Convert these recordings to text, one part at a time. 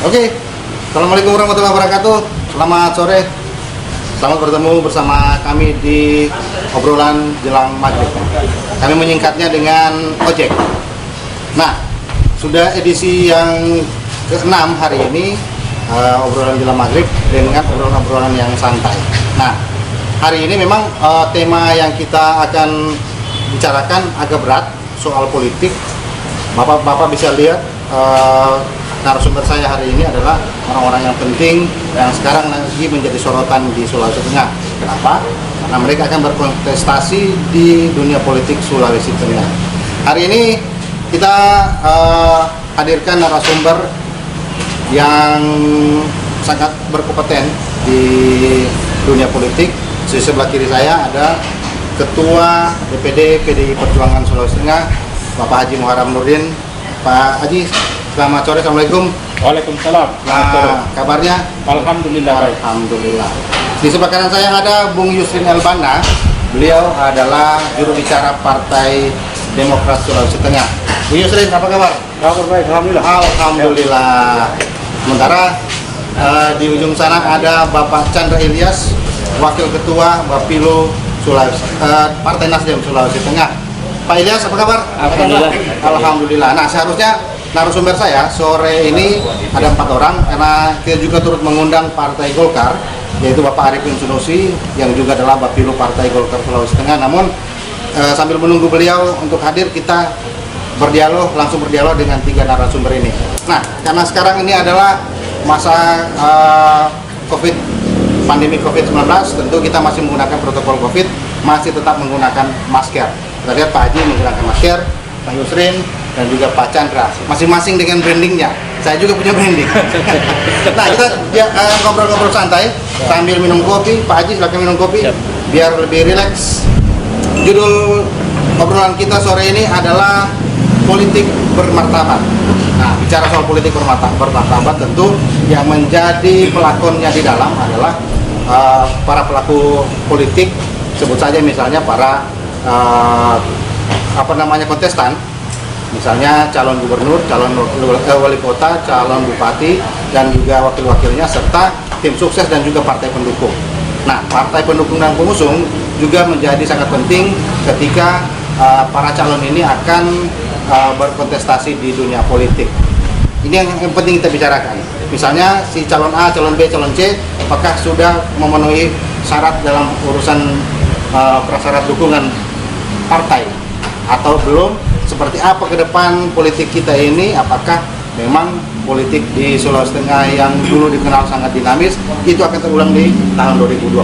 Oke, Assalamualaikum warahmatullahi wabarakatuh. Selamat sore. Selamat bertemu bersama kami di obrolan jelang maghrib. Kami menyingkatnya dengan ojek. Nah, sudah edisi yang ke-6 hari ini, obrolan jelang maghrib dengan obrolan-obrolan yang santai. Nah, hari ini memang tema yang kita akan bicarakan agak berat, soal politik. Bapak bisa lihat narasumber saya hari ini adalah orang-orang yang penting yang sekarang lagi menjadi sorotan di Sulawesi Tengah. Kenapa? Karena mereka akan berkontestasi di dunia politik Sulawesi Tengah. Hari ini kita hadirkan narasumber yang sangat berkompeten di dunia politik. Di sebelah kiri saya ada Ketua DPD PDI Perjuangan Sulawesi Tengah, Bapak Haji Muharram Nurdin. Pak Haji, selamat sore. Assalamualaikum. Waalaikumsalam. Kabarnya? Alhamdulillah. Alhamdulillah. Di sebelah kanan saya ada Bung Yusrin Elbana. Beliau adalah juru bicara Partai Demokrat Sulawesi Tengah. Bung Yusrin, apa kabar? Kabar baik, alhamdulillah. Alhamdulillah. Sementara di ujung sana ada Bapak Chandra Ilyas, Wakil Ketua Bapilo Sulawesi, Partai Nasdem Sulawesi Tengah. Pak Ilyas, apa kabar? Alhamdulillah. Alhamdulillah. Nah, seharusnya narasumber saya sore ini ada 4 orang, karena kita juga turut mengundang Partai Golkar, yaitu Bapak Arifin Sunusi yang juga adalah Bapilo Partai Golkar Sulawesi Tengah. Namun sambil menunggu beliau untuk hadir, kita langsung berdialog dengan 3 narasumber ini. Nah, karena sekarang ini adalah masa pandemi COVID-19, tentu kita masih menggunakan protokol COVID, masih tetap menggunakan masker. Kita lihat Pak Haji menggunakan masker, Pak Yusrin, dan juga Pak Chandra, masing-masing dengan brandingnya. Saya juga punya branding. Nah, kita ngobrol-ngobrol santai sambil minum kopi. Pak Haji silakan minum kopi biar lebih rileks. Judul obrolan kita sore ini adalah politik bermartabat. Nah, bicara soal politik bermartabat, tentu yang menjadi pelakonnya di dalam adalah para pelaku politik, sebut saja misalnya para kontestan, misalnya calon gubernur, calon wali kota, calon bupati, dan juga wakil-wakilnya, serta tim sukses dan juga partai pendukung. Nah, partai pendukung dan pengusung juga menjadi sangat penting ketika para calon ini akan berkontestasi di dunia politik. Ini yang penting kita bicarakan. Misalnya si calon A, calon B, calon C, apakah sudah memenuhi syarat dalam urusan prasyarat dukungan partai atau belum? Seperti apa ke depan politik kita ini? Apakah memang politik di Sulawesi Tengah yang dulu dikenal sangat dinamis itu akan terulang di tahun 2020?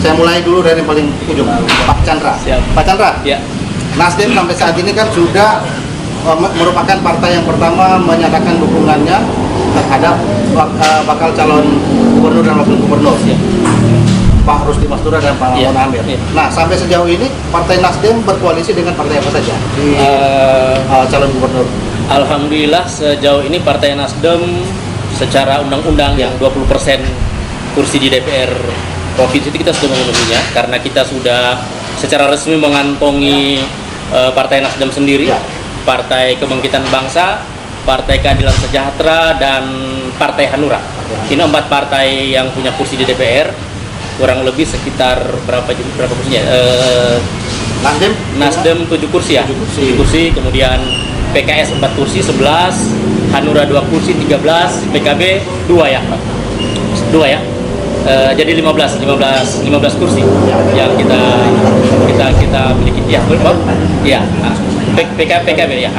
Saya mulai dulu dari paling ujung, Pak Chandra. Siap. Pak Chandra, Ya. Nasdem sampai saat ini kan sudah merupakan partai yang pertama menyatakan dukungannya terhadap bakal calon gubernur dan wakil gubernur. Ya. Pak Rusdi Mastura dan Pak Mamun Amir. Nah, sampai sejauh ini Partai Nasdem berkoalisi dengan partai apa saja di calon gubernur? Alhamdulillah sejauh ini Partai Nasdem secara undang-undang yang 20% kursi di DPR provinsi itu kita sudah memenuhinya, karena kita sudah secara resmi mengantongi Partai Nasdem sendiri, Partai Kebangkitan Bangsa, Partai Keadilan Sejahtera, dan Partai Hanura. Ini 4 partai yang punya kursi di DPR. Kurang lebih sekitar berapa kursinya? Nasdem 7 kursi ya. 7 kursi, kemudian PKS 4 kursi 11, Hanura 2 kursi 13, PKB 2 ya. Jadi 15 kursi yang kita miliki. Ya, betul. Ya. PKB ya.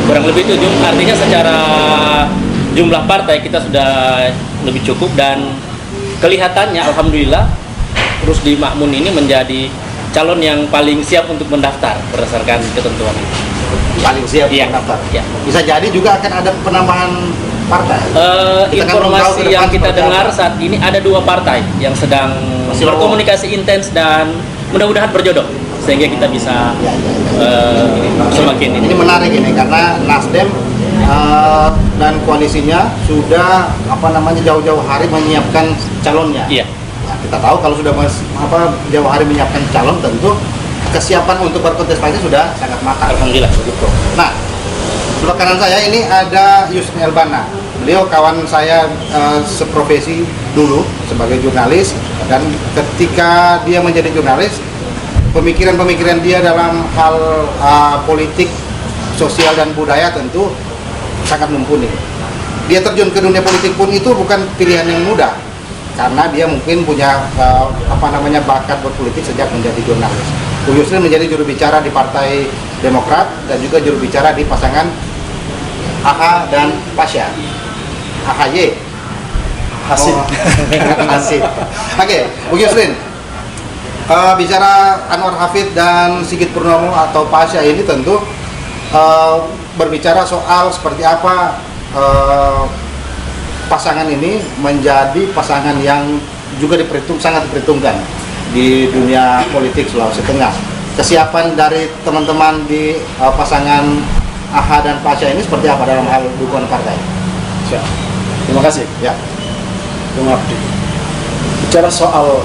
Kurang lebih itu, artinya secara jumlah partai kita sudah lebih cukup, dan kelihatannya alhamdulillah Rusdi Makmun ini menjadi calon yang paling siap untuk mendaftar berdasarkan ketentuan itu. Paling siap mendaftar. Ya. Bisa jadi juga akan ada penambahan partai. Informasi yang kita dengar saat ini ada 2 partai yang sedang berkomunikasi intens dan mudah-mudahan berjodoh sehingga kita bisa semakin ini menarik ini, karena Nasdem dan koalisinya sudah jauh-jauh hari menyiapkan calonnya. Iya. Nah, kita tahu kalau sudah jauh hari menyiapkan calon, tentu kesiapan untuk berkontestasi sudah sangat matang. Alhamdulillah. Begitu. Nah, sebelah kanan saya ini ada Yusrin Elbana. beliau kawan saya seprofesi dulu sebagai jurnalis, dan ketika dia menjadi jurnalis, pemikiran-pemikiran dia dalam hal politik, sosial dan budaya tentu sangat mumpuni. Dia terjun ke dunia politik pun itu bukan pilihan yang mudah, karena dia mungkin punya bakat berpolitik sejak menjadi jurnalis. Bu Yusril menjadi juru bicara di Partai Demokrat dan juga juru bicara di pasangan AH dan Pasya. AHY. Hasil. Hasil. Oke, Bu Yusril. Bicara Anwar Hafid dan Sigit Purnomo atau Pasya ini tentu berbicara soal seperti apa pasangan ini menjadi pasangan yang juga sangat diperhitungkan di dunia politik Sulawesi Tengah. Kesiapan dari teman-teman di pasangan AHA dan Pasya ini seperti apa dalam hal dukungan partai? Siap. Terima kasih. Ya. Bung Abdi. Bicara soal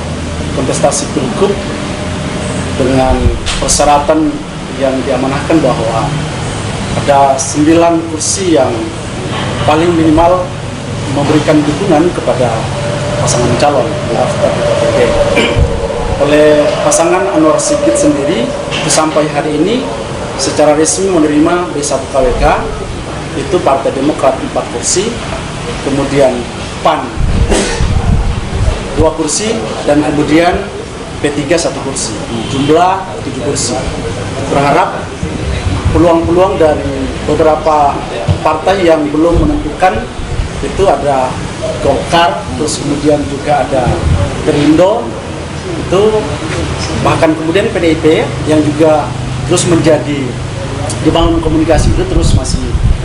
kontestasi pilgub dengan persyaratan yang diamanahkan bahwa ada 9 kursi yang paling minimal memberikan dukungan kepada pasangan calon daftar KPD. Oleh pasangan Anwar Sigit sendiri sampai hari ini secara resmi menerima B1 KWK, itu Partai Demokrat 4 kursi, kemudian PAN 2 kursi, dan kemudian P3 1 kursi, jumlah 7 kursi. Berharap peluang-peluang dari beberapa partai yang belum menentukan, itu ada Golkar, terus kemudian juga ada Perindo, itu bahkan kemudian PDIP yang juga terus menjadi dibangun komunikasi itu terus masih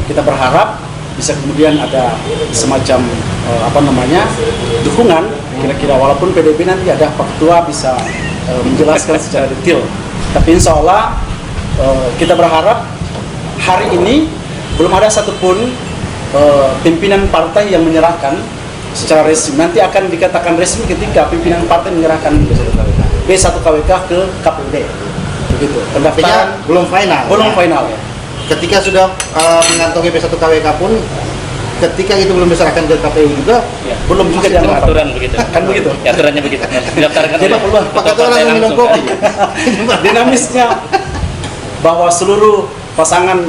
kita berharap bisa kemudian ada semacam dukungan kira-kira, walaupun PDIP nanti ada Pak Ketua bisa menjelaskan secara detail, tapi insya Allah kita berharap hari ini belum ada satupun pimpinan partai yang menyerahkan secara resmi. Nanti akan dikatakan resmi ketika pimpinan partai menyerahkan B1 KWK ke KPUD. Begitu. Pendaftaran belum final. Belum final ya. Ketika sudah mengantongi B1 KWK pun, ketika itu belum diserahkan ke KPU juga, Ya. belum juga Itu dianggap. aturan begitu. Kan begitu. Ya, aturannya begitu. Didaftarkan Jadi oleh peluang Pak ketua Ketua partai langsung minum langsung. kopi. Dinamisnya bahwa seluruh pasangan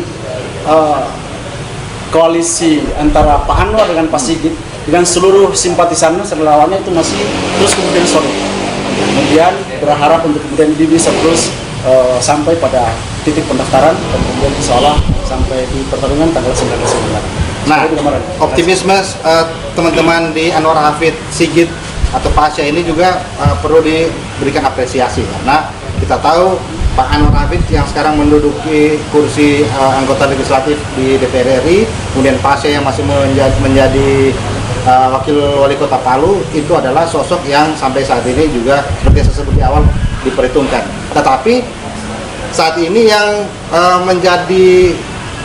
koalisi antara Pak Anwar dengan Pak Sigit dengan seluruh simpatisannya, relawannya itu masih terus kemudian solid. Kemudian berharap untuk kemudian ini bisa terus sampai pada titik pendaftaran dan kemudian insya Allah sampai di pertarungan tanggal 9 Desember. Nah, optimisme teman-teman di Anwar Hafid, Sigit atau Pasya ini juga perlu diberikan apresiasi, karena kita tahu Pak Anwar Hafid yang sekarang menduduki kursi anggota legislatif di DPR RI, kemudian Pasya yang masih menjadi wakil wali kota Palu, itu adalah sosok yang sampai saat ini juga seperti yang saya sebut di awal diperhitungkan. Tetapi saat ini yang menjadi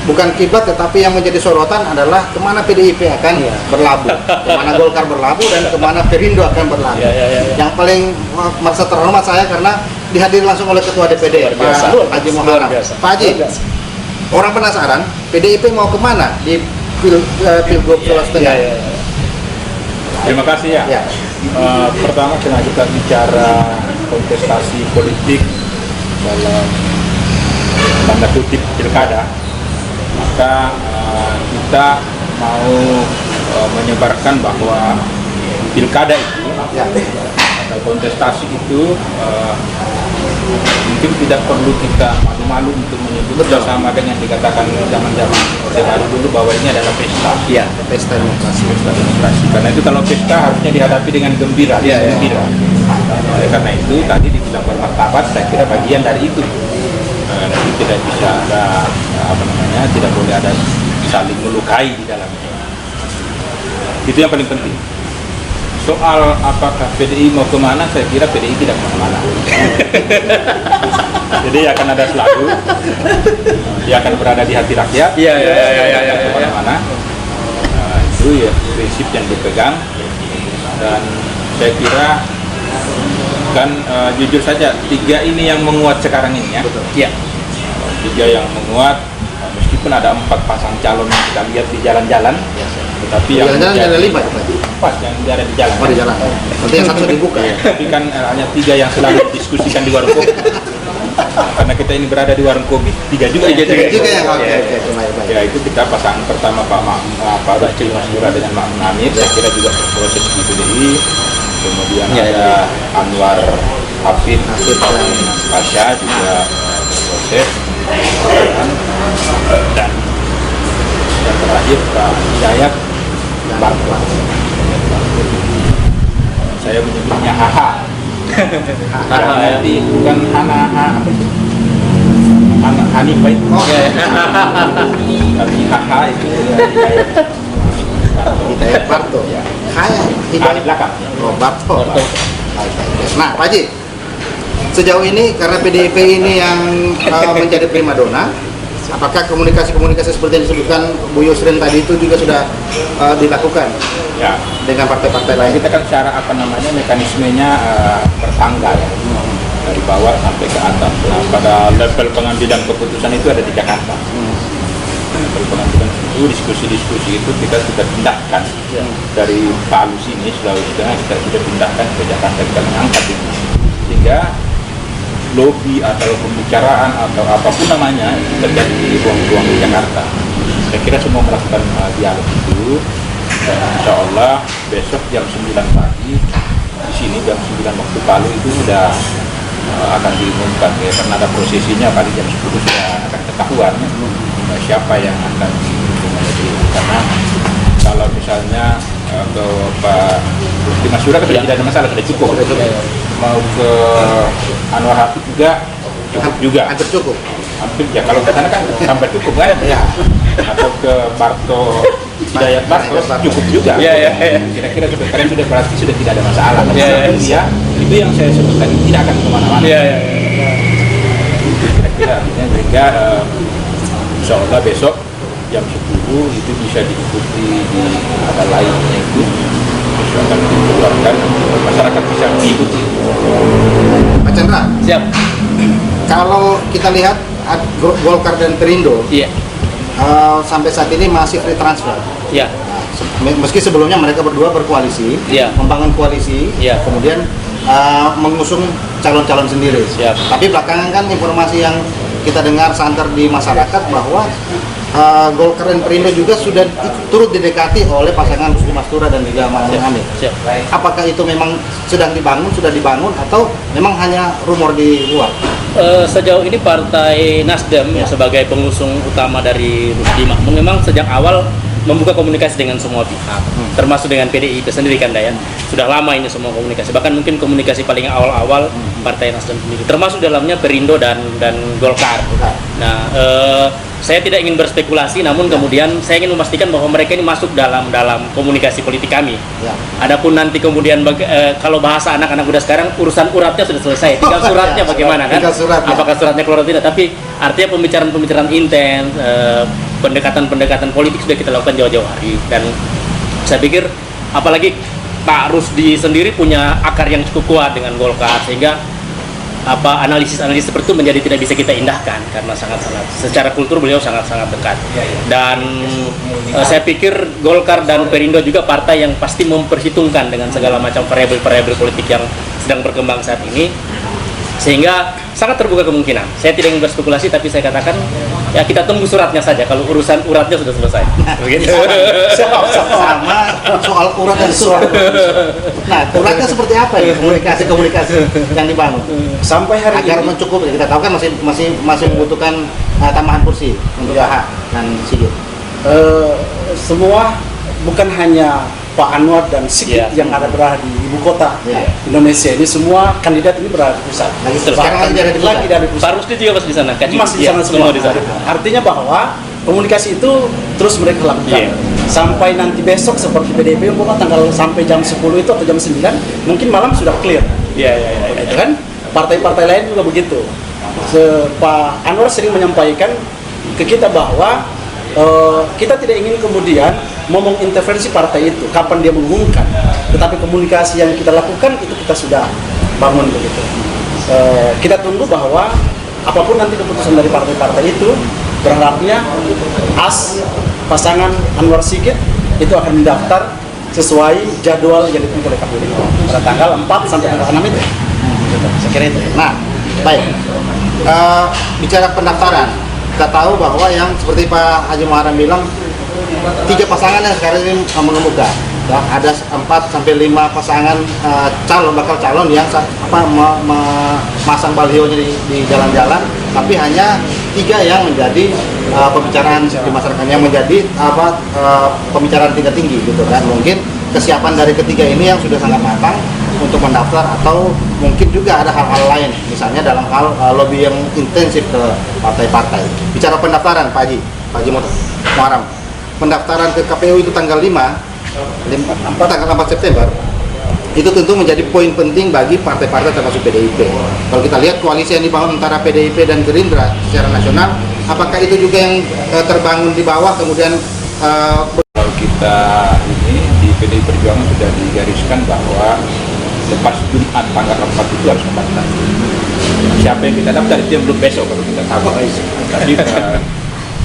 bukan kiblat tetapi yang menjadi sorotan adalah kemana PDIP akan berlabuh, kemana Golkar berlabuh, dan kemana Perindo akan berlabuh. Yang paling merasa terhormat saya karena dihadiri langsung oleh Ketua DPD Pak Haji Muhammad. Pak Haji, orang penasaran PDIP mau kemana di Pilgub Sulawesi Tengah? Terima kasih ya. Pertama karena kita bicara kontestasi politik dalam tanda kutip pilkada, maka kita mau menyebarkan bahwa pilkada itu atau kontestasi itu mungkin tidak perlu kita malu-malu untuk menyebut bersama dengan dikatakan zaman-zaman Orde Baru dulu bahwa ini adalah pesta. Iya, pesta demokrasi. Pesta demokrasi. Karena itu kalau pesta harusnya dihadapi dengan gembira. Gembira. Oleh karena itu tadi dibilang bermartabat, saya kira bagian dari itu. Nanti tidak bisa ada tidak boleh ada saling melukai di dalamnya. Itu yang paling penting. Soal apakah PDI mau kemana, saya kira PDI tidak kemana. Jadi akan ada selalu, dia akan berada di hati rakyat. Kemana-mana. Itu ya prinsip yang dipegang, dan saya kira kan jujur saja 3 ini yang menguat sekarang ini ya. Iya. 3 yang menguat, meskipun meskipun ada 4 pasang calon yang kita lihat di jalan-jalan, tetapi yang Jalan-jalan menjadi- ada 5 ya Pak? 4 yang ada di jalan. Oh di jalan. Nanti yang satu dibuka. Iya, tapi kan hanya 3 yang selalu didiskusikan di warung kopi. Karena kita ini berada di warung kopi, 3 juga yang Tiga juga yang oke baik. Ya itu kita pasangan pertama Pak Bacil Masura dengan Mak Munamir, saya kira juga berproses di PDI. Kemudian ada Anwar Hafid dan Pasha juga berproses. Dan yang terakhir Pak Hidayat Bartwa. Saya menyebutnya Haha. Nanti bukan Hana apa itu? Hanifah itu. Tapi Haha itu Hidayat. Hidayat Barto. Ya. Kayak Di Hidayat belakang. Oh, Barto. Nah, Pak Haji, sejauh ini karena PDIP ini yang menjadi primadona, apakah komunikasi-komunikasi seperti yang disebutkan Bu Yusrin tadi itu juga sudah dilakukan Ya. dengan partai-partai lain? Kita kan secara mekanismenya bertangga ya. Dari bawah sampai ke atas. Nah, pada level pengambilan keputusan itu ada di Jakarta. Level pengambilan itu diskusi-diskusi itu kita sudah pindahkan dari Palu sini Sulawesi Tengah kita sudah pindahkan ke Jakarta, kita mengangkat itu sehingga lobby atau pembicaraan atau apapun namanya itu terjadi di ruang-ruang di Jakarta. Saya kira semua melakukan dialog itu dan insya Allah besok jam 9 pagi di sini jam 9 waktu Palu itu sudah akan diumumkan ya, karena ada prosesinya kali jam 10 sudah akan ketahuan siapa yang akan karena kalau misalnya ke Pak Bukti Masura kan tidak ada masalah, sudah cukup. Mau ke Anwar Hafid juga cukup juga. Hampir cukup. Hampir ya, kalau ke sana kan sampai cukup kan? Ya. Atau ke Barto Hidayat Barto cukup juga. Kira-kira kalian sudah berarti sudah tidak ada masalah. Dia itu yang saya sebutkan tidak akan kemana-mana. Kira-kira sehingga insya Allah besok jam 10 itu bisa diikuti di ada lainnya itu akan dikeluarkan, masyarakat bisa mengikuti. Pak Chandra, Siap. kalau kita lihat Golkar dan Perindo Iya. sampai saat ini masih free transfer. Iya. Meski sebelumnya mereka berdua berkoalisi, Iya. membangun koalisi, Iya. kemudian mengusung calon-calon sendiri. Siap. Tapi belakangan kan informasi yang kita dengar santer di masyarakat bahwa Golkar dan Perindo juga sudah turut didekati oleh pasangan Rusdi Mastura dan juga Mak Munamir. Siap. Apakah itu memang sudah dibangun, atau memang hanya rumor di luar? Sejauh ini Partai Nasdem sebagai pengusung utama dari Rusdi Makmum memang sejak awal membuka komunikasi dengan semua pihak, termasuk dengan PDI itu sendiri kan Dayan. Sudah lama ini semua komunikasi, bahkan mungkin komunikasi paling awal-awal Partai Nasdem sendiri, termasuk dalamnya Perindo dan Golkar. Nah, saya tidak ingin berspekulasi, namun kemudian saya ingin memastikan bahwa mereka ini masuk dalam komunikasi politik kami. Ya. Adapun nanti kemudian kalau bahasa anak-anak muda sekarang urusan uratnya sudah selesai, tinggal suratnya bagaimana kan? Tinggal suratnya. Apakah suratnya keluar atau tidak? Tapi artinya pembicaraan intens, pendekatan politik sudah kita lakukan jauh-jauh hari, dan saya pikir apalagi Pak Rusdi sendiri punya akar yang cukup kuat dengan Golkar, sehingga analisis seperti itu menjadi tidak bisa kita indahkan karena sangat-sangat secara kultur beliau sangat-sangat dekat. Dan saya pikir Golkar dan Perindo juga partai yang pasti memperhitungkan dengan segala macam variabel-variabel politik yang sedang berkembang saat ini, sehingga sangat terbuka kemungkinan. Saya tidak ingin berspekulasi, tapi saya katakan ya kita tunggu suratnya saja kalau urusan uratnya sudah selesai. Begitu. Sama soal urat dan surat. Nah, uratnya seperti apa ya komunikasi yang dibangun Sampai hari agar ini mencukupi? Kita tahu kan masih membutuhkan tambahan kursi untuk AH dan Sigit. semua bukan hanya Pak Anwar dan Sigit yang berada di ibu kota Indonesia ini, semua kandidat ini berada di pusat. Lagi terus sekarang lagi ada di pusat. Lagi ada di pusat. Pak Rusdi juga masih di sana. Masih di sana semua. di sana. Artinya bahwa komunikasi itu terus mereka lakukan. Sampai nanti besok seperti PDIP umpama tanggal sampai jam 10 itu atau jam 9 mungkin malam sudah clear. Gitu kan? Partai-partai lain juga begitu. Pak Anwar sering menyampaikan ke kita bahwa kita tidak ingin kemudian mau mengintervensi partai itu kapan dia mengumumkan, tetapi komunikasi yang kita lakukan itu kita sudah bangun begitu. Kita tunggu bahwa apapun nanti keputusan dari partai-partai itu berharapnya AS pasangan Anwar Sigit itu akan mendaftar sesuai jadwal yang ditentukan oleh KPUD pada tanggal 4 sampai tanggal 6 itu. Saya kira itu. Nah, baik. Bicara pendaftaran, kita tahu bahwa yang seperti Pak Haji Muharram bilang, 3 pasangan yang sekarang ini mengemuka. Ya, ada 4 sampai 5 pasangan bakal calon yang memasang balihonya di jalan-jalan, tapi hanya 3 yang menjadi pembicaraan di masyarakat, yang menjadi pembicaraan tingkat tinggi gitu kan. Mungkin kesiapan dari ketiga ini yang sudah sangat matang untuk mendaftar, atau mungkin juga ada hal-hal lain, misalnya dalam hal lobby yang intensif ke partai-partai. Bicara pendaftaran, Pak Haji Muharram, pendaftaran ke KPU itu tanggal 5 tanggal 4 September itu tentu menjadi poin penting bagi partai-partai termasuk PDIP. Kalau kita lihat koalisi yang dibangun antara PDIP dan Gerindra secara nasional, apakah itu juga yang terbangun di bawah kemudian kalau kita ini di PDI Perjuangan sudah digariskan bahwa lepas Jumat tanggal 4 itu harus mendaftar. Siapa yang kita daftar itu yang belum besok kalau kita tahu. Tapi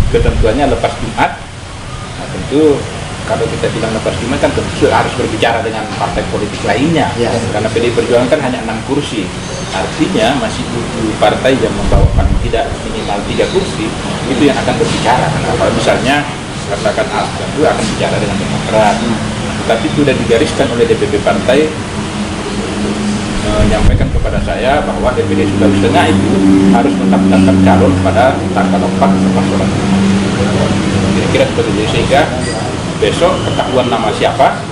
ketentuannya lepas Jumat. Nah, tentu kalau kita bilang lepas Jumat kan tentu harus berbicara dengan partai politik lainnya, karena PDI Perjuangan kan hanya 6 kursi, artinya masih 7 partai yang membawakan tidak minimal 3 kursi, itu yang akan berbicara. Nah, kalau misalnya katakan AS tentu akan bicara dengan Demokrat, tetapi sudah digariskan oleh DPP partai menyampaikan kepada saya bahwa DPD Sulawesi Tengah itu harus menetapkan calon pada tanggal 4 lepas sholat Jumat. Kira-kira seperti itu, sehingga besok ketahuan nama siapa,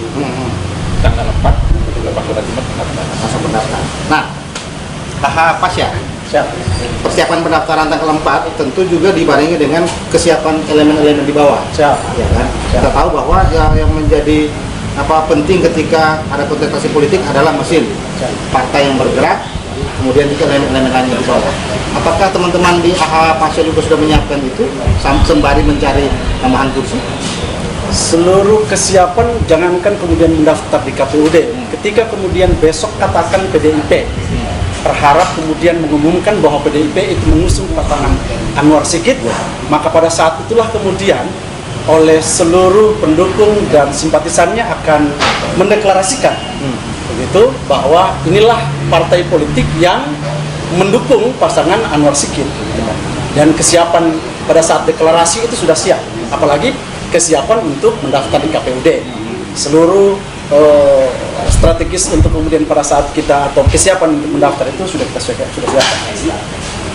tanggal 4 lepas sholat Jumat masuk pendaftar. Nah, Pasya, persiapan pendaftaran tanggal 4 tentu juga dibarengi dengan kesiapan elemen-elemen di bawah. Ya kan? Kita tahu bahwa yang menjadi penting ketika ada kontestasi politik adalah mesin partai yang bergerak, kemudian juga elemen-elemen lainnya di bawah. Apakah teman-teman di Pasya juga sudah menyiapkan itu sembari mencari tambahan kursi? Seluruh kesiapan, jangankan kemudian mendaftar di KPUD, ketika kemudian besok katakan PDIP berharap kemudian mengumumkan bahwa PDIP itu mengusung pasangan Anwar Sigit, maka pada saat itulah kemudian oleh seluruh pendukung dan simpatisannya akan mendeklarasikan begitu bahwa inilah partai politik yang mendukung pasangan Anwar Sigit, dan kesiapan pada saat deklarasi itu sudah siap, apalagi kesiapan untuk mendaftar di KPUD. Seluruh strategis untuk kemudian pada saat kita atau kesiapan untuk mendaftar itu sudah kita siapkan.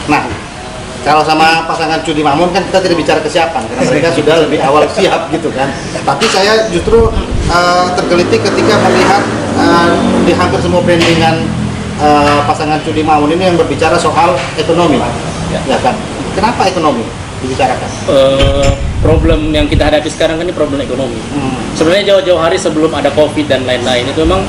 Nah, kalau sama pasangan Cudi Makmun kan kita tidak bicara kesiapan karena mereka sudah lebih awal siap gitu kan. Tapi saya justru tergelitik ketika melihat di hampir semua brandingan pasangan Cudi Makmun ini yang berbicara soal ekonomi, ya kan? Kenapa ekonomi dibicarakan? Problem yang kita hadapi sekarang kan ini problem ekonomi. Sebenarnya jauh-jauh hari sebelum ada COVID dan lain-lain itu memang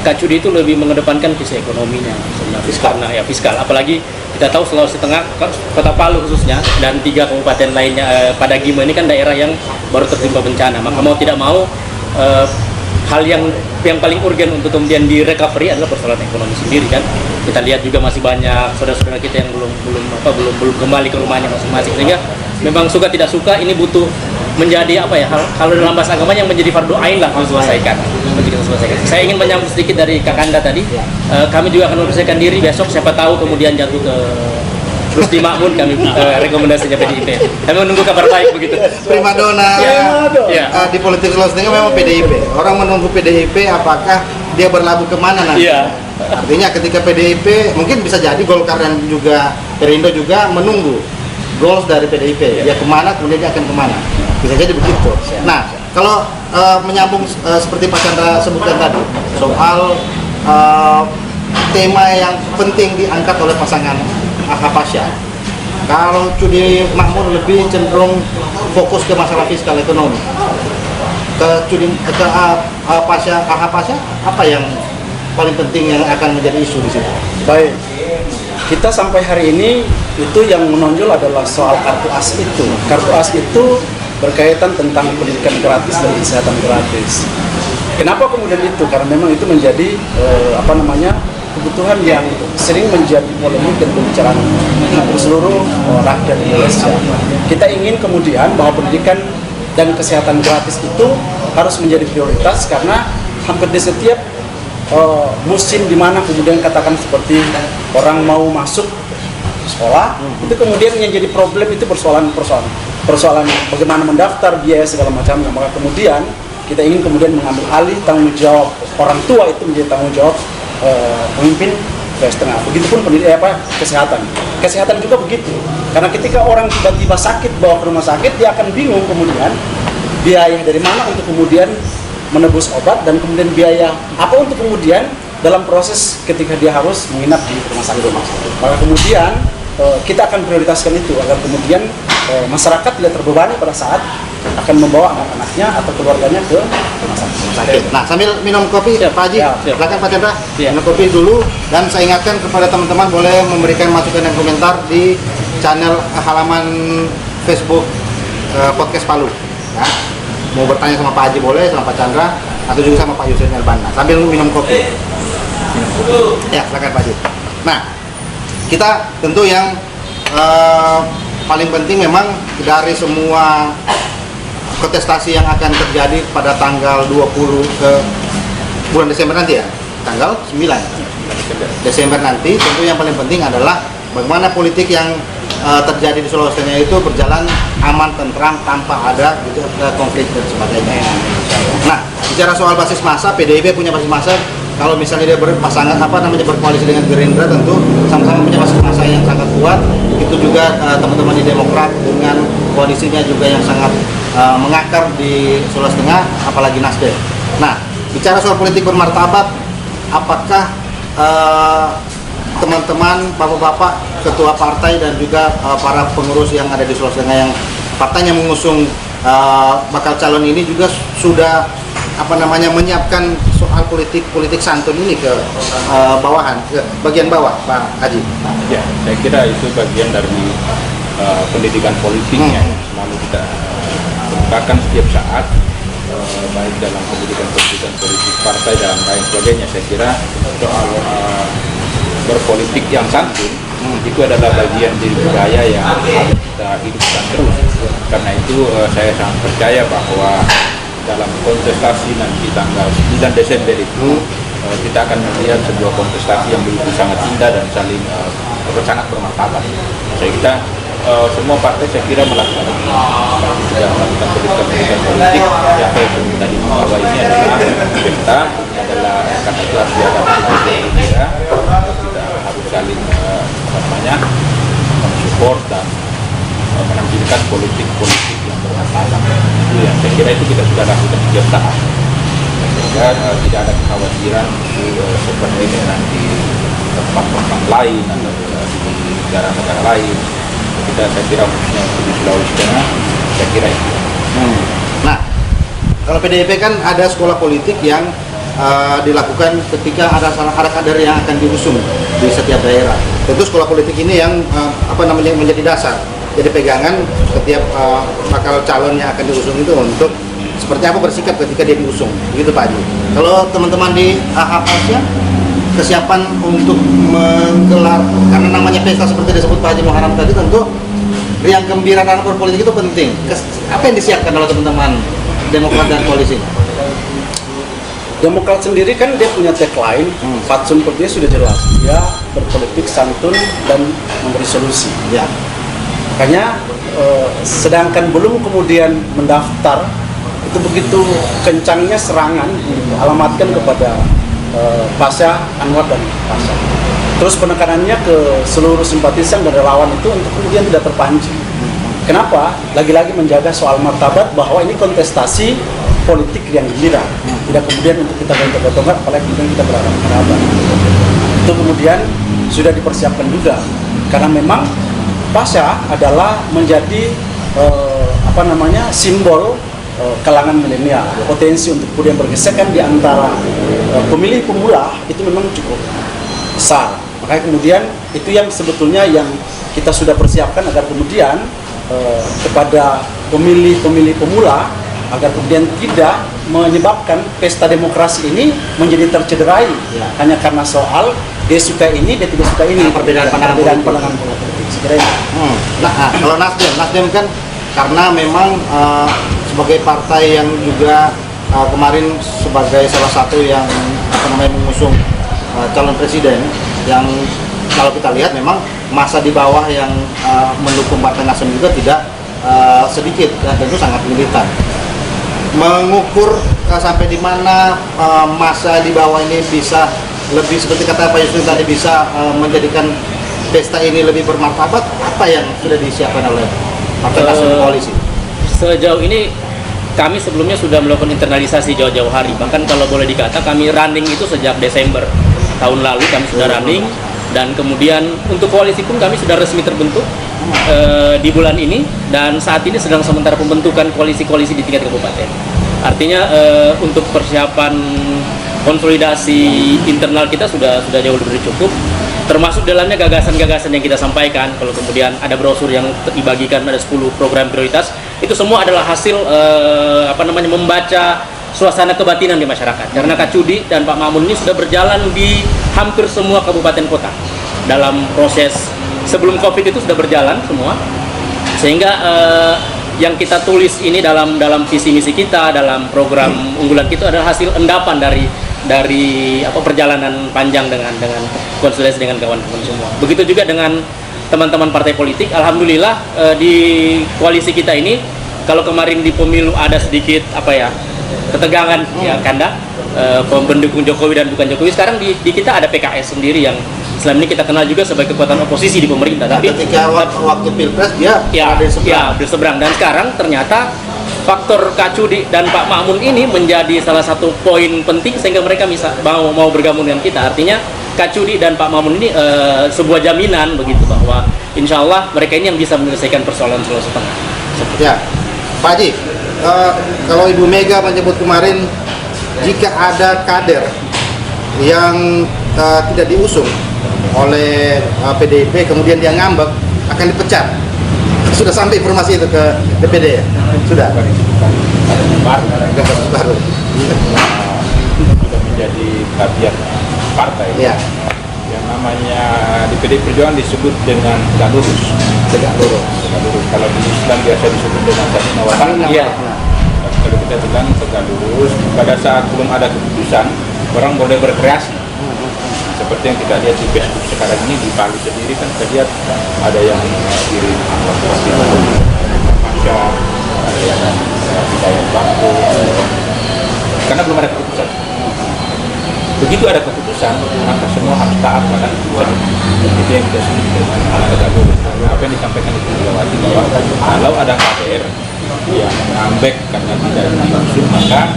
Kak Cudi itu lebih mengedepankan visi ekonominya sebenarnya, karena ya fiskal. Apalagi kita tahu Sulawesi Tengah, Kota Palu khususnya, dan 3 kabupaten lainnya pada Gima ini kan daerah yang baru tertimpa bencana. Maka mau tidak mau hal yang paling urgen untuk kemudian di recovery adalah persoalan ekonomi sendiri kan. Kita lihat juga masih banyak saudara-saudara kita yang belum kembali ke rumahnya masing-masing, sehingga memang suka tidak suka ini butuh menjadi kalau dalam bahasa agama yang menjadi fardu ain lah diselesaikan. Saya ingin menyambung sedikit dari Kak Kanda tadi. Kami juga akan mempersiapkan diri besok, siapa tahu kemudian jatuh ke Rusdi Makmun, kami rekomendasinya PDIP. Kami menunggu kabar baik begitu. Primadona di politik Sulawesi Tengah memang PDIP. Orang menunggu PDIP apakah dia berlabuh kemana nanti. Artinya ketika PDIP mungkin bisa jadi Golkar dan juga Perindo juga menunggu goals dari PDIP. Dia kemana kemudian dia akan kemana. Bisa jadi begitu. Nah, kalau menyambung seperti Pak Chandra sebutkan tadi soal tema yang penting diangkat oleh pasangan Pasya. Kalau Cudi Makmun lebih cenderung fokus ke masalah fiskal ekonomi. Ke Pasya apa yang paling penting yang akan menjadi isu di situ? Baik, kita sampai hari ini itu yang menonjol adalah soal kartu AS itu. Kartu AS itu berkaitan tentang pendidikan gratis dan kesehatan gratis. Kenapa kemudian itu? Karena memang itu menjadi kebutuhan yang sering menjadi polemik dan pembicaraan hampir seluruh rakyat Indonesia. Kita ingin kemudian bahwa pendidikan dan kesehatan gratis itu harus menjadi prioritas, karena hampir di setiap musim di mana kemudian katakan seperti orang mau masuk sekolah, itu kemudian yang jadi problem itu persoalan bagaimana mendaftar, biaya segala macamnya. Maka kemudian kita ingin kemudian mengambil alih tanggung jawab orang tua itu menjadi tanggung jawab pemimpin Sulawesi Tengah. Begitupun kesehatan juga begitu, karena ketika orang tiba-tiba sakit bawa ke rumah sakit, dia akan bingung kemudian biaya dari mana untuk kemudian menebus obat, dan kemudian biaya apa untuk kemudian dalam proses ketika dia harus menginap di rumah sakit. Maka kemudian kita akan prioritaskan itu agar kemudian masyarakat tidak terbebani pada saat akan membawa anak-anaknya atau keluarganya ke rumah sakit. Nah, sambil minum kopi, Pak Haji, silakan Pak Chandra, minum kopi dulu. Dan saya ingatkan kepada teman-teman boleh memberikan masukan dan komentar di channel halaman Facebook Podcast Palu. Ya. Mau bertanya sama Pak Haji boleh, sama Pak Chandra, atau juga sama Pak Yusuf Nelbana sambil minum kopi. Ya, silakan Pak Haji. Nah, kita tentu yang paling penting memang dari semua kontestasi yang akan terjadi pada tanggal 20 ke bulan Desember nanti ya, tanggal 9 Desember nanti, tentu yang paling penting adalah bagaimana politik yang terjadi di Sulawesi Tengah itu berjalan aman, tentram, tanpa ada konflik dan sebagainya. Nah, bicara soal basis massa, PDIP punya basis massa. Kalau misalnya dia berpasangan berkoalisi dengan Gerindra, tentu sama-sama punya basis massa yang sangat kuat. Itu juga teman-teman di Demokrat dengan koalisinya juga yang sangat mengakar di Sulawesi Tengah, apalagi Nasdem. Nah, bicara soal politik bermartabat, apakah teman-teman, bapak-bapak, ketua partai dan juga para pengurus yang ada di Sulawesi Tengah yang partainya mengusung bakal calon ini juga sudah menyiapkan soal politik santun ini ke bawahan, ke bagian bawah, Pak Haji? Ya, saya kira itu bagian dari pendidikan politiknya selalu kita kemukakan setiap saat, baik dalam pendidikan politik partai dan lain sebagainya. Saya kira soal berpolitik yang santun itu adalah bagian dari budaya yang harus kita hidupkan terus. Karena itu saya sangat percaya bahwa dalam kontestasi nanti tanggal 9 Desember itu kita akan melihat sebuah kontestasi yang begitu sangat indah dan sangat bermartabat. Saya kira semua partai saya kira melakukan sudah melakukan pendidikan politik yang tadi bahwa ini adalah kita adalah karena itu harus dihadapi kita harus saling mensupport dan menampilkan politik yang bermartabat. Itu yang saya kira itu kita sudah lakukan setiap tahap, sehingga tidak ada kekhawatiran seperti nanti tempat-tempat lain atau di negara-negara lain. Saya kira khususnya di Sulawesi Tengah, saya kira itu. Nah, kalau PDIP kan ada sekolah politik yang dilakukan ketika ada kader yang akan diusung di setiap daerah. Tentu sekolah politik ini yang menjadi dasar, jadi pegangan setiap bakal calon yang akan diusung itu untuk seperti apa bersikap ketika dia diusung, begitu Pak Haji. Kalau teman-teman di AHPASnya kesiapan untuk menggelar, karena namanya pesta seperti disebut Pak Haji Muharram tadi, tentu riang gembira dalam berpolitik itu penting. Apa yang disiapkan oleh teman-teman Demokrat dan koalisi? Demokrat sendiri kan dia punya tagline, fatsun sepertinya sudah jelas, dia berpolitik santun dan memberi solusi. Ya. Makanya sedangkan belum kemudian mendaftar, itu begitu kencangnya serangan alamatkan kepada Pasha Anwar dan Pasha. Terus penekanannya ke seluruh simpatisan dan relawan itu untuk kemudian tidak terpancing. Kenapa? Lagi-lagi menjaga soal martabat bahwa ini kontestasi politik yang gembira, tidak kemudian untuk kita gontok-gontokan, apalagi kemudian kita berharap. Itu kemudian sudah dipersiapkan juga, karena memang Pasha adalah menjadi simbol kalangan milenial, potensi untuk kemudian bergesekan di antara pemilih pemula itu memang cukup besar. Makanya kemudian itu yang sebetulnya yang kita sudah persiapkan agar kemudian kepada pemilih-pemilih pemula, agar kemudian tidak menyebabkan pesta demokrasi ini menjadi tercederai hanya karena soal dia suka ini, dia tidak suka ini. Perbedaan pandangan politik. Sekiranya. Nah, kalau Nasdem kan karena memang sebagai partai yang juga kemarin sebagai salah satu yang mengusung calon presiden, yang kalau kita lihat memang masa di bawah yang mendukung Partai Nasdem juga tidak sedikit, dan tentu sangat militan. Mengukur sampai di mana masa di bawah ini bisa lebih, seperti kata Pak Yusril tadi, bisa menjadikan pesta ini lebih bermartabat, apa yang sudah disiapkan oleh Partai Nasdem Koalisi? Sejauh ini kami sebelumnya sudah melakukan internalisasi jauh-jauh hari, bahkan kalau boleh dikata kami running itu sejak Desember tahun lalu kami sudah running, dan kemudian untuk koalisi pun kami sudah resmi terbentuk di bulan ini, dan saat ini sedang sementara pembentukan koalisi-koalisi di tingkat kabupaten. Artinya untuk persiapan konsolidasi internal kita sudah jauh lebih cukup, termasuk dalamnya gagasan-gagasan yang kita sampaikan. Kalau kemudian ada brosur yang dibagikan, ada 10 program prioritas, itu semua adalah hasil membaca suasana kebatinan di masyarakat. Karena Kak Cudi dan Pak Mamun ini sudah berjalan di hampir semua kabupaten kota dalam proses sebelum COVID itu sudah berjalan semua, sehingga yang kita tulis ini dalam visi misi kita, dalam program unggulan kita adalah hasil endapan dari perjalanan panjang dengan konsolidasi dengan kawan-kawan semua. Begitu juga dengan teman-teman partai politik. Alhamdulillah di koalisi kita ini, kalau kemarin di pemilu ada sedikit ketegangan ya Kanda, pendukung Jokowi dan bukan Jokowi, sekarang di kita ada PKS sendiri yang selama ini kita kenal juga sebagai kekuatan oposisi di pemerintah. Nah, tapi ketika waktu pilpres dia berseberang. Dan sekarang ternyata faktor Kak Cudi dan Pak Mamun ini menjadi salah satu poin penting sehingga mereka bisa mau bergabung dengan kita. Artinya Kak Cudi dan Pak Mamun ini sebuah jaminan begitu bahwa insya Allah mereka ini yang bisa menyelesaikan persoalan Sulawesi Tengah. Ya, Pak Haji, kalau Ibu Mega menyebut kemarin jika ada kader yang tidak diusung oleh PDIP kemudian dia ngambek akan dipecat. Sudah sampai informasi itu ke DPD ya? Sudah. Baru. Sudah menjadi bagian partai. Ya. Yang namanya di PDI Perjuangan disebut dengan tegak lurus. Kalau di Islam biasa disebut dengan sakinah. Iya. Kalau kita bilang tegak lurus, pada saat belum ada keputusan, orang boleh berkreasi. Seperti yang kita lihat di Facebook sekarang ini di Palu sendiri kan kita lihat ada yang kirim Masya, ada yang Hidayat Bangku, karena belum ada keputusan. Begitu ada keputusan, maka semua harus taat pada keputusan. Itu yang kita sebut dengan tegak lurus. Apa yang disampaikan itu Megawati bahwa kalau ada kader yang ngambek karena tidak diusung, maka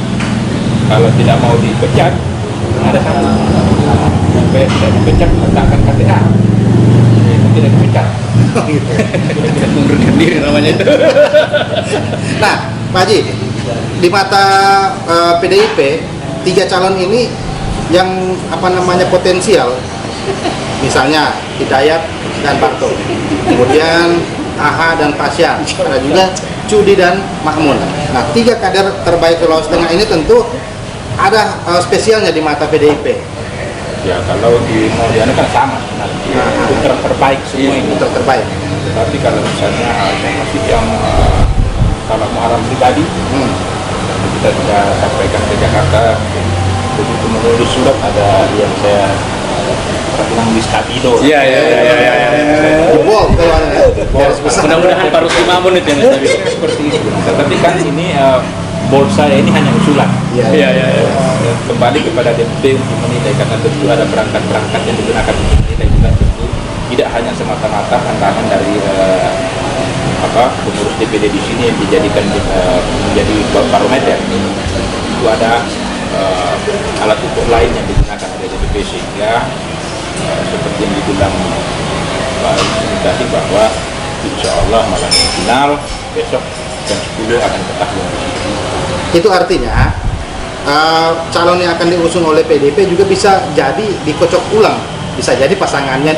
kalau tidak mau dipecat, ada satu supaya tidak dipecat letakkan KTA, itu tidak dipecat. Tidak mengundurkan diri namanya itu. Nah, Pak Haji, di mata PDIP 3 calon ini yang potensial, misalnya Hidayat dan Barto, kemudian AHA dan Pasyan, ada juga Cudi dan Makmun. Nah, 3 kader terbaik Sulawesi Tengah ini tentu ada spesialnya di mata PDIP. Ya kalau di Mulyana kan sama sebenarnya, putra terbaik semua ini. Putra terbaik. Tapi kalau misalnya masih yang kalau Muharram pribadi, kita sudah sampaikan ke Jakarta, begitu menulis surat ada yang saya bilang di stabilo. Iya. Jebol, Mudah-mudahan Pak Rusli Mamun itu yang stabilo. Seperti itu. Tapi kan ini board saya ini hanya usulan. Iya. Kembali kepada DPP untuk menilai, karena tentu ada perangkat-perangkat yang digunakan untuk menilai juga, tentu tidak hanya semata-mata pandangan dari pengurus DPD di sini yang dijadikan menjadi barometer. Itu ada alat ukur lain yang digunakan oleh DPP, sehingga seperti yang dibilang Pak Yusril tadi bahwa insya Allah malam final besok jam 10 akan ketahuan. Itu artinya calon yang akan diusung oleh PDIP juga bisa jadi dikocok ulang, bisa jadi pasangannya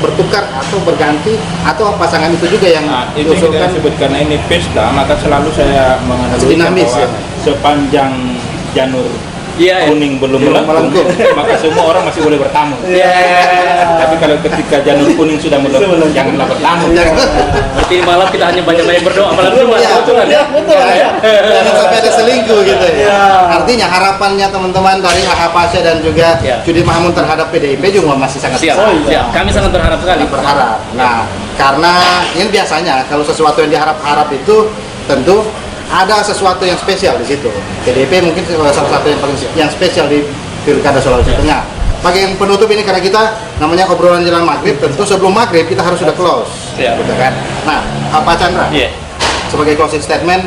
bertukar atau berganti, atau pasangan itu juga yang itu diusulkan. kita sebut karena ini pesta, maka selalu saya menganalisa bahwa ya? sepanjang janur Iya, iya. kuning belum Belum melengkung, melengkung. maka semua orang masih boleh bertamu. Tapi kalau ketika janur kuning sudah melengkung, janganlah bertamu. Berarti malam kita hanya banyak-banyak berdoa malam Jumat. Iya, Betul kan? betul ya. Jangan sampai ada selingkuh gitu ya. Iya. Artinya harapannya teman-teman dari HH Pasha dan juga Iya. Judi Mahamun terhadap PDIP juga masih sangat Siap, besar. siap. Kami sangat berharap sekali. Berharap. Nah, karena ini biasanya kalau sesuatu yang diharap-harap itu tentu ada sesuatu yang spesial di situ. PDIP mungkin salah satu yang paling yang spesial di Pilkada Sulawesi Tengah. Bagi yang penutup ini karena kita namanya obrolan jelang maghrib, tentu sebelum maghrib kita harus sudah close, Iya. gitu kan? Nah, Pak Chandra, Iya. sebagai closing statement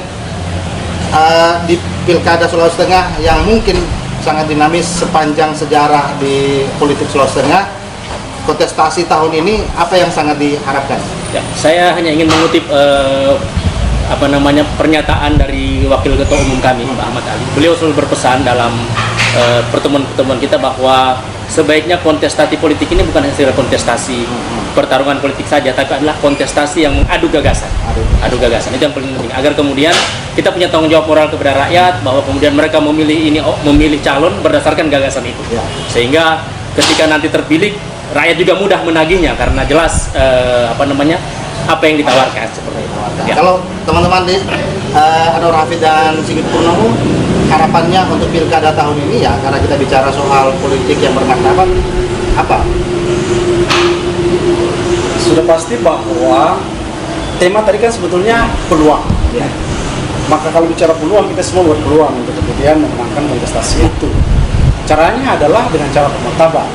di Pilkada Sulawesi Tengah yang mungkin sangat dinamis sepanjang sejarah di politik Sulawesi Tengah, kontestasi tahun ini apa yang sangat diharapkan? Ya, saya hanya ingin mengutip pernyataan dari Wakil Ketua Umum kami, Pak Ahmad Ali. Beliau selalu berpesan dalam pertemuan-pertemuan kita bahwa sebaiknya kontestasi politik ini bukan hasil kontestasi pertarungan politik saja, tapi adalah kontestasi yang mengadu gagasan. Adu gagasan itu yang paling penting. Agar kemudian kita punya tanggung jawab moral kepada rakyat bahwa kemudian mereka memilih calon berdasarkan gagasan itu. Ya. Sehingga ketika nanti terpilih, rakyat juga mudah menagihnya karena jelas apa yang ditawarkan seperti itu. Ya. Kalau teman-teman di Anwar Hafid dan Sigit Purnomo, harapannya untuk pilkada tahun ini ya, karena kita bicara soal politik yang bermartabat, apa? Sudah pasti bahwa tema tadi kan sebetulnya peluang. Ya. Maka kalau bicara peluang, kita semua buat peluang untuk kemudian memenangkan kontestasi itu. Caranya adalah dengan cara bermartabat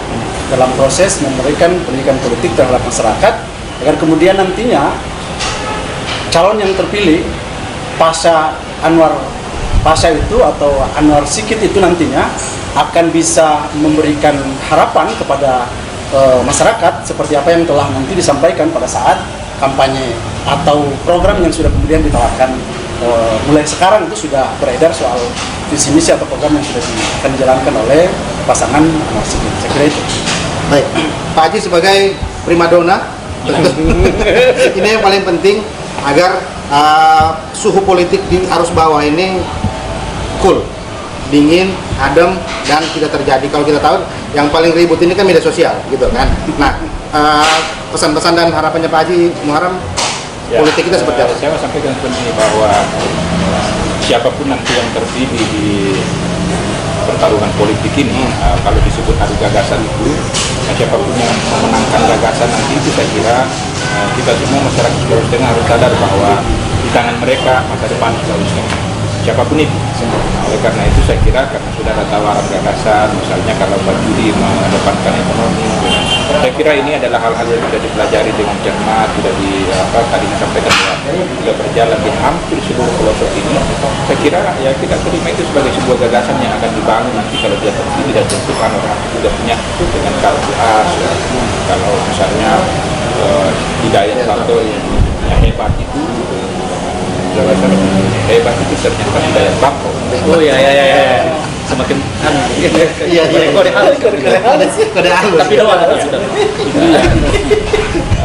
dalam proses memberikan pendidikan politik terhadap masyarakat, agar kemudian nantinya calon yang terpilih Anwar Pasha itu atau Anwar Sikit itu nantinya akan bisa memberikan harapan kepada masyarakat seperti apa yang telah nanti disampaikan pada saat kampanye atau program yang sudah kemudian ditawarkan mulai sekarang itu sudah beredar soal visi misi atau program yang sudah akan dijalankan oleh pasangan Anwar Sikit. Saya kira itu. Baik, Pak Haji sebagai primadona, ini yang paling penting agar suhu politik di arus bawah ini cool, dingin, adem, dan tidak terjadi. Kalau kita tahu yang paling ribut ini kan media sosial, gitu kan. Nah, pesan-pesan dan harapannya Pak Haji Muharram, politik kita seperti apa? Saya mau sampaikan sebenarnya bahwa siapapun nanti yang terpilih di pertarungan politik ini, kalau disebut adu gagasan itu, siapapun yang memenangkan gagasan nanti itu, saya kira kita semua masyarakat Sulawesi Tengah harus sadar bahwa di tangan mereka masa depan Sulawesi Tengah, siapapun itu. Oleh karena itu saya kira karena sudah ada tawaran gagasan, misalnya kalau Pak Judi mengedepankan ekonomi, saya kira ini adalah hal-hal yang sudah dipelajari dengan cermat, sudah tadi disampaikan bahwa sudah berjalan di hampir seluruh pelosok ini. Saya kira ya kita terima itu sebagai sebuah gagasan yang akan dibangun nanti kalau dia terpilih, dan tentu kan orang sudah punya dengan kalkulasi. Kalau misalnya Hidayat Santo yang hebat itu, hebat itu ternyata Hidayat Bangko. Oh ya. Semakin Kode halus. tapi doa sudah.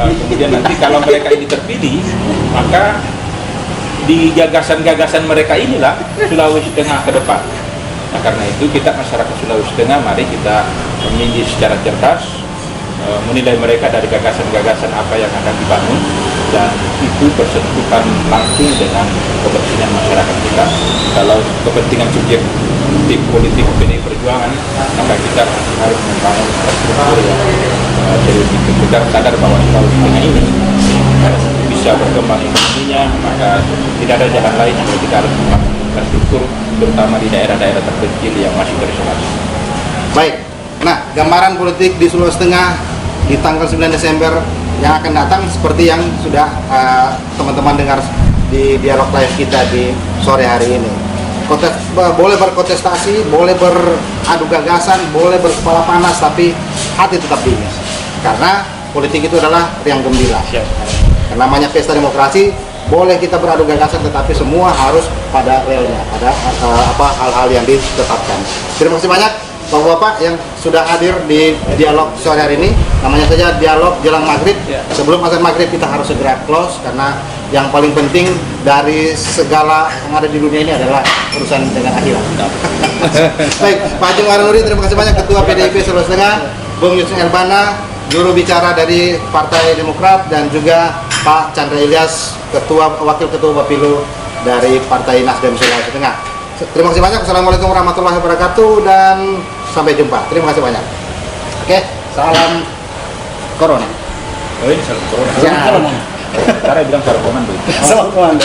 Kemudian nanti kalau mereka ini terpilih, maka di gagasan-gagasan mereka inilah Sulawesi Tengah ke depan. Nah, karena itu kita masyarakat Sulawesi Tengah, mari kita memilih secara cerdas, menilai mereka dari gagasan-gagasan apa yang akan dibangun, dan itu bersentuhan langsung dengan kepentingan masyarakat kita. Kalau kepentingan subjektif politik PDI Perjuangan, maka kita harus membangun infrastruktur yang serius. Kita sadar bahwa Sulawesi Tengah ini bisa berkembang ekonominya, maka tidak ada jalan lain yang kita harus membangun infrastruktur, terutama di daerah-daerah terpencil yang masih terisolasi. Baik, nah gambaran politik di Sulawesi Tengah di tanggal 9 Desember yang akan datang seperti yang sudah teman-teman dengar di dialog live kita di sore hari ini. Boleh berkontestasi, boleh beradu gagasan, boleh berkepala panas, tapi hati tetap dingin. Karena politik itu adalah riang gembira. Karena namanya pesta demokrasi, boleh kita beradu gagasan, tetapi semua harus pada realnya, pada hal-hal yang ditetapkan. Terima kasih banyak. Bapak-bapak yang sudah hadir di dialog sore hari ini. Namanya saja dialog jelang maghrib. Ya. Sebelum azan maghrib kita harus segera close karena yang paling penting dari segala yang ada di dunia ini adalah urusan dengan akhirat. Baik, Pak Ajeng Waranuri, terima kasih banyak Ketua PDIP Sulawesi Tengah, Bung Yusuf Erbana, juru bicara dari Partai Demokrat, dan juga Pak Chandra Ilyas, Wakil Ketua Bapilu dari Partai Nasdem Sulawesi Tengah. Terima kasih banyak. Wassalamualaikum warahmatullahi wabarakatuh dan sampai jumpa. Terima kasih banyak. Oke, salam corona. Oh ini salah corona. Ya. Cara bilang salah corona. Salam komando.